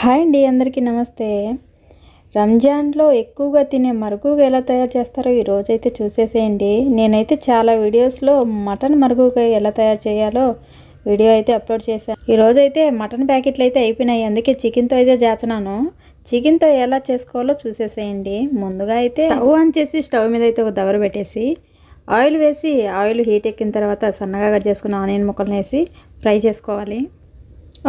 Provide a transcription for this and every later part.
Hi అండి, అందరికీ నమస్తే. రంజాన్లో ఎక్కువగా తినే మరుగుగా ఎలా తయారు చేస్తారో ఈరోజైతే చూసేసేయండి. నేనైతే చాలా వీడియోస్లో మటన్ మరుగుగా ఎలా తయారు చేయాలో వీడియో అయితే అప్లోడ్ చేశాను. ఈరోజైతే మటన్ ప్యాకెట్లు అయితే అయిపోయినాయి, అందుకే చికెన్తో అయితే చేస్తున్నాను. చికెన్తో ఎలా చేసుకోవాలో చూసేసేయండి. ముందుగా అయితే స్టవ్ ఆన్ చేసి స్టవ్ మీద అయితే ఒక దవర పెట్టేసి ఆయిల్ వేసి ఆయిల్ హీట్ ఎక్కిన తర్వాత సన్నగా కట్ చేసుకున్న ఆనియన్ ముక్కలను వేసి ఫ్రై చేసుకోవాలి.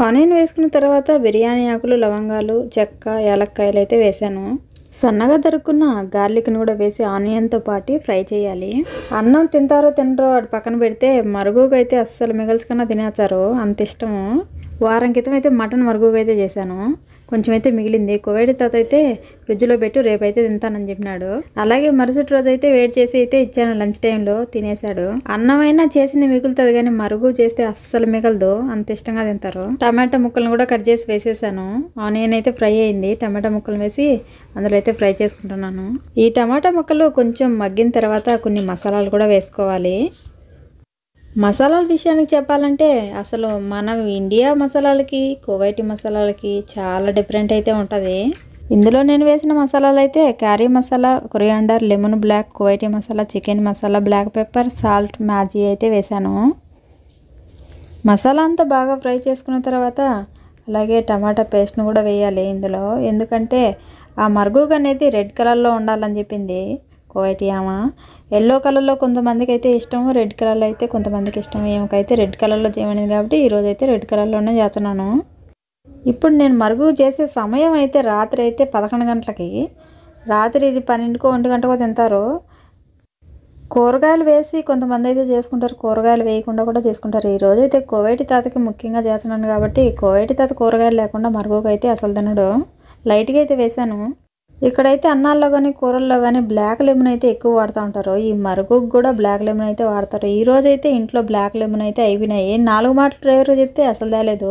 ఆనియన్ వేసుకున్న తర్వాత బిర్యానీ ఆకులు, లవంగాలు, చెక్క, యాలక్కాయలు అయితే వేసాను. సన్నగా తరుక్కున్న గార్లిక్ని కూడా వేసి ఆనియన్తో పాటు ఫ్రై చేయాలి. అన్నం తింటారో తినరో అటు పక్కన పెడితే మరుగుగా అయితే అస్సలు మిగల్చుకున్నా తినేస్తారు, అంత ఇష్టము. వారం క్రితం అయితే మటన్ మరుగుగా అయితే చేశాను. కొంచెం అయితే మిగిలింది. కోవిడ్ తాత అయితే ఫ్రిడ్జ్లో పెట్టి రేపైతే తింటానని చెప్పినాడు. అలాగే మరుసటి రోజు అయితే వేడి చేసి అయితే ఇచ్చాను. లంచ్ టైంలో తినేశాడు. అన్నమైనా చేసింది మిగులుతుంది కానీ మరుగు చేస్తే అస్సలు మిగలదు, అంత ఇష్టంగా తింటారు. టమాటా ముక్కలను కూడా కట్ చేసి వేసేసాను. ఆనియన్ అయితే ఫ్రై అయింది. టమాటా ముక్కలు వేసి అందులో అయితే ఫ్రై చేసుకుంటున్నాను. ఈ టమాటా ముక్కలు కొంచెం మగ్గిన తర్వాత కొన్ని మసాలాలు కూడా వేసుకోవాలి. మసాలాల విషయానికి చెప్పాలంటే అసలు మన ఇండియా మసాలాలకి కువైటీ మసాలాలకి చాలా డిఫరెంట్ అయితే ఉంటుంది. ఇందులో నేను వేసిన మసాలాలు అయితే curry masala, coriander, lemon black, Kuwaiti masala, chicken masala, black pepper, salt, Maggi అయితే వేసాను. మసాలా అంతా బాగా ఫ్రై చేసుకున్న తర్వాత అలాగే టమాటా పేస్ట్ను కూడా వేయాలి ఇందులో. ఎందుకంటే ఆ మరుగుగా అనేది రెడ్ కలర్లో ఉండాలని చెప్పింది కువైటీ ఆమె. ఎల్లో కలర్లో కొంతమందికి అయితే ఇష్టము, రెడ్ కలర్లో అయితే కొంతమందికి ఇష్టం. ఏమకైతే రెడ్ కలర్లో చేయమనింది కాబట్టి ఈరోజు అయితే రెడ్ కలర్లోనే చేస్తున్నాను. ఇప్పుడు నేను మరుగు చేసే సమయం అయితే రాత్రి అయితే 11 గంటలకి. రాత్రి ఇది 12కో 1 గంటకో తింటారు. కూరగాయలు వేసి కొంతమంది అయితే చేసుకుంటారు, కూరగాయలు వేయకుండా కూడా చేసుకుంటారు. ఈరోజు అయితే కోవిడ్ తాతకి ముఖ్యంగా చేస్తున్నాను కాబట్టి కోవిడ్ తాత కూరగాయలు లేకుండా మరుగుగా అయితే అసలు తినడు. లైట్గా అయితే వేసాను. ఇక్కడైతే అన్నాల్లో కానీ కూరల్లో కానీ బ్లాక్ లెమన్ అయితే ఎక్కువ వాడుతూ ఉంటారు. ఈ మరుగుకు కూడా బ్లాక్ లెమన్ అయితే వాడతారు. ఈరోజు అయితే ఇంట్లో బ్లాక్ లెమన్ అయితే అయిపోయినాయి. 4 మాటలు డ్రైవర్ చెప్తే అసలు తేలేదు.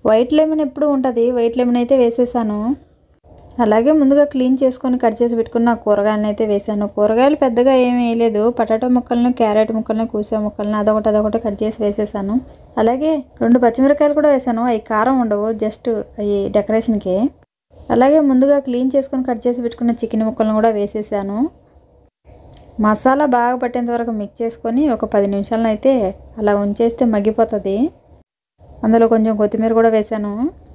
వైట్ లెమన్ ఎప్పుడు ఉంటుంది, వైట్ లెమన్ అయితే వేసేసాను. అలాగే ముందుగా క్లీన్ చేసుకొని కట్ చేసి పెట్టుకున్న కూరగాయలను అయితే వేసాను. కూరగాయలు పెద్దగా ఏమీ వేయలేదు. పొటాటో ముక్కలను, క్యారెట్ ముక్కలను, కూసే ముక్కలను అదొకటి కట్ చేసి వేసేసాను. అలాగే 2 పచ్చిమిరకాయలు కూడా వేసాను. అవి కారం ఉండవు, జస్ట్ అవి డెకరేషన్కి. అలాగే ముందుగా క్లీన్ చేసుకొని కట్ చేసి పెట్టుకున్న చికెన్ ముక్కలను కూడా వేసేసాను. మసాలా బాగా పట్టేంత వరకు మిక్స్ చేసుకొని ఒక 10 నిమిషాలను అయితే అలా ఉంచేస్తే మగ్గిపోతుంది. అందులో కొంచెం కొత్తిమీర కూడా వేసాను.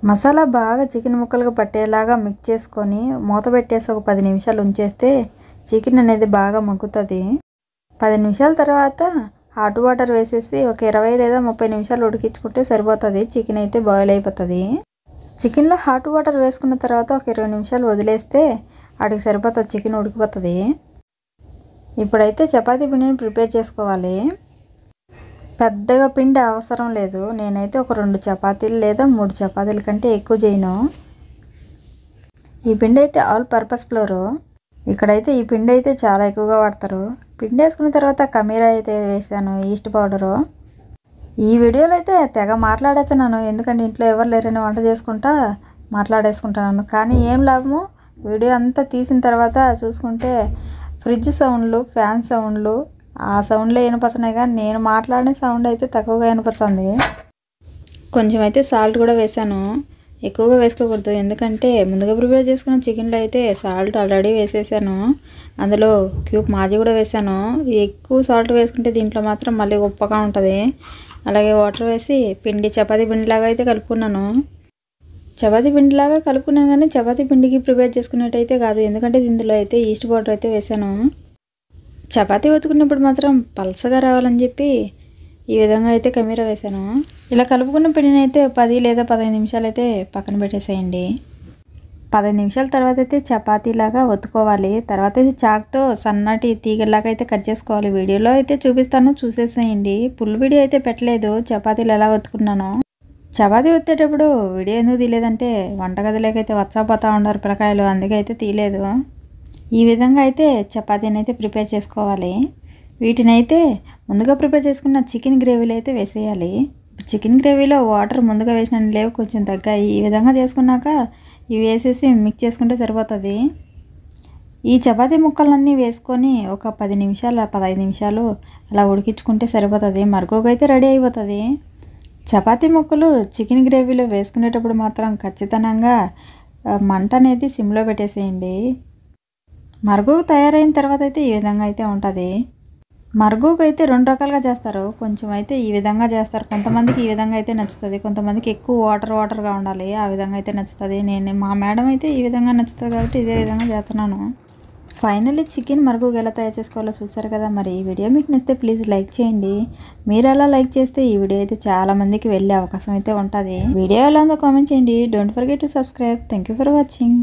మసాలా బాగా చికెన్ ముక్కలకు పట్టేలాగా మిక్స్ చేసుకొని మూత పెట్టేసి ఒక 10 నిమిషాలు ఉంచేస్తే చికెన్ అనేది బాగా మగ్గుతుంది. 10 నిమిషాల తర్వాత హాట్ వాటర్ వేసేసి ఒక 20 లేదా 30 నిమిషాలు ఉడికించుకుంటే సరిపోతుంది. చికెన్ అయితే బాయిల్ అయిపోతుంది. చికెన్లో హాట్ వాటర్ వేసుకున్న తర్వాత ఒక 20 నిమిషాలు వదిలేస్తే వాటికి సరిపోతుంది, చికెన్ ఉడికిపోతుంది. ఇప్పుడైతే చపాతీ పిండిని ప్రిపేర్ చేసుకోవాలి. పెద్దగా పిండి అవసరం లేదు. నేనైతే ఒక 2 చపాతీలు లేదా 3 చపాతీల కంటే ఎక్కువ చేయను. ఈ పిండి అయితే ఆల్ పర్పస్ ఫ్లోరు. ఇక్కడైతే ఈ పిండి అయితే చాలా ఎక్కువగా వాడతారు. పిండి వేసుకున్న తర్వాత కమీరా అయితే వేసాను, ఈస్ట్ పౌడరు. ఈ వీడియోలో అయితే తెగ మాట్లాడేస్తున్నాను, ఎందుకంటే ఇంట్లో ఎవరు లేరని వంట చేసుకుంటా మాట్లాడేసుకుంటున్నాను. కానీ ఏం లాభము, వీడియో అంతా తీసిన తర్వాత చూసుకుంటే ఫ్రిడ్జ్ సౌండ్లు, ఫ్యాన్ సౌండ్లు, ఆ సౌండ్లే వినపడుతున్నాయి కానీ నేను మాట్లాడిన సౌండ్ అయితే తక్కువగా వినపడుతుంది. కొంచెం అయితే సాల్ట్ కూడా వేసాను. ఎక్కువగా వేసుకోకూడదు, ఎందుకంటే ముందుగా ప్రిపేర్ చేసుకున్న చికెన్లో అయితే సాల్ట్ ఆల్రెడీ వేసేసాను. అందులో క్యూబ్ మాజీ కూడా వేసాను. ఎక్కువ సాల్ట్ వేసుకుంటే దీంట్లో మాత్రం మళ్ళీ ఉప్పగా ఉంటుంది. అలాగే వాటర్ వేసి పిండి చపాతీ పిండిలాగా అయితే కలుపుకున్నాను. చపాతీ పిండిలాగా కలుపుకున్నాను కానీ చపాతీ పిండికి ప్రిపేర్ చేసుకున్నట్టయితే కాదు, ఎందుకంటే ఇందులో అయితే ఈస్ట్ పౌడర్ అయితే వేసాను. చపాతీ ఒత్తుకున్నప్పుడు మాత్రం పలసగా రావాలని చెప్పి ఈ విధంగా అయితే కమీరా వేసాను. ఇలా కలుపుకున్న పిండిని అయితే 10 లేదా 15 నిమిషాలు అయితే పక్కన పెట్టేసేయండి. 15 నిమిషాల తర్వాత అయితే చపాతీలాగా ఒత్తుకోవాలి. తర్వాత అయితే చాక్తో సన్నటి తీగలాగా అయితే కట్ చేసుకోవాలి. వీడియోలో అయితే చూపిస్తాను, చూసేసేయండి. ఫుల్ వీడియో అయితే పెట్టలేదు చపాతీలు ఎలా ఒత్తుకున్నానో. చపాతీ ఒత్తేటప్పుడు వీడియో ఎందుకు తీయలేదంటే వంటగదిలోకైతే వచ్చాపోతూ ఉన్నారు పిల్లకాయలు, అందుకే అయితే తీయలేదు. ఈ విధంగా అయితే చపాతీని అయితే ప్రిపేర్ చేసుకోవాలి. వీటిని అయితే ముందుగా ప్రిపేర్ చేసుకున్న చికెన్ గ్రేవీలో అయితే వేసేయాలి. చికెన్ గ్రేవీలో వాటర్ ముందుగా వేసిన లేవు, కొంచెం తగ్గాయి. ఈ విధంగా చేసుకున్నాక ఇవి వేసేసి మిక్స్ చేసుకుంటే సరిపోతుంది. ఈ చపాతీ ముక్కలన్నీ వేసుకొని ఒక 10 నిమిషాలు 15 నిమిషాలు అలా ఉడికించుకుంటే సరిపోతుంది. మరుగుగా అయితే రెడీ అయిపోతుంది. చపాతీ ముక్కలు చికెన్ గ్రేవీలో వేసుకునేటప్పుడు మాత్రం ఖచ్చితంగా మంట అనేది సిమ్లో పెట్టేసేయండి. మరుగు తయారైన తర్వాత అయితే ఈ విధంగా అయితే ఉంటుంది. మరుగుకు అయితే 2 రకాలుగా చేస్తారు. కొంచెం అయితే ఈ విధంగా చేస్తారు. కొంతమందికి ఈ విధంగా అయితే నచ్చుతుంది. కొంతమందికి ఎక్కువ వాటర్గా ఉండాలి. ఆ విధంగా అయితే నచ్చుతుంది. మా మేడం అయితే ఈ విధంగా నచ్చుతుంది కాబట్టి ఇదే విధంగా చేస్తున్నాను. ఫైనల్లీ చికెన్ మరుగుకు ఎలా తయారు చేసుకోవాలో చూసారు కదా. మరి ఈ వీడియో మీకు నచ్చితే ప్లీజ్ లైక్ చేయండి. మీరు అలా లైక్ చేస్తే ఈ వీడియో అయితే చాలా మందికి వెళ్ళే అవకాశం అయితే ఉంటుంది. వీడియో ఎలా ఉందో కామెంట్ చేయండి. Don't forget to subscribe. Thank you for watching.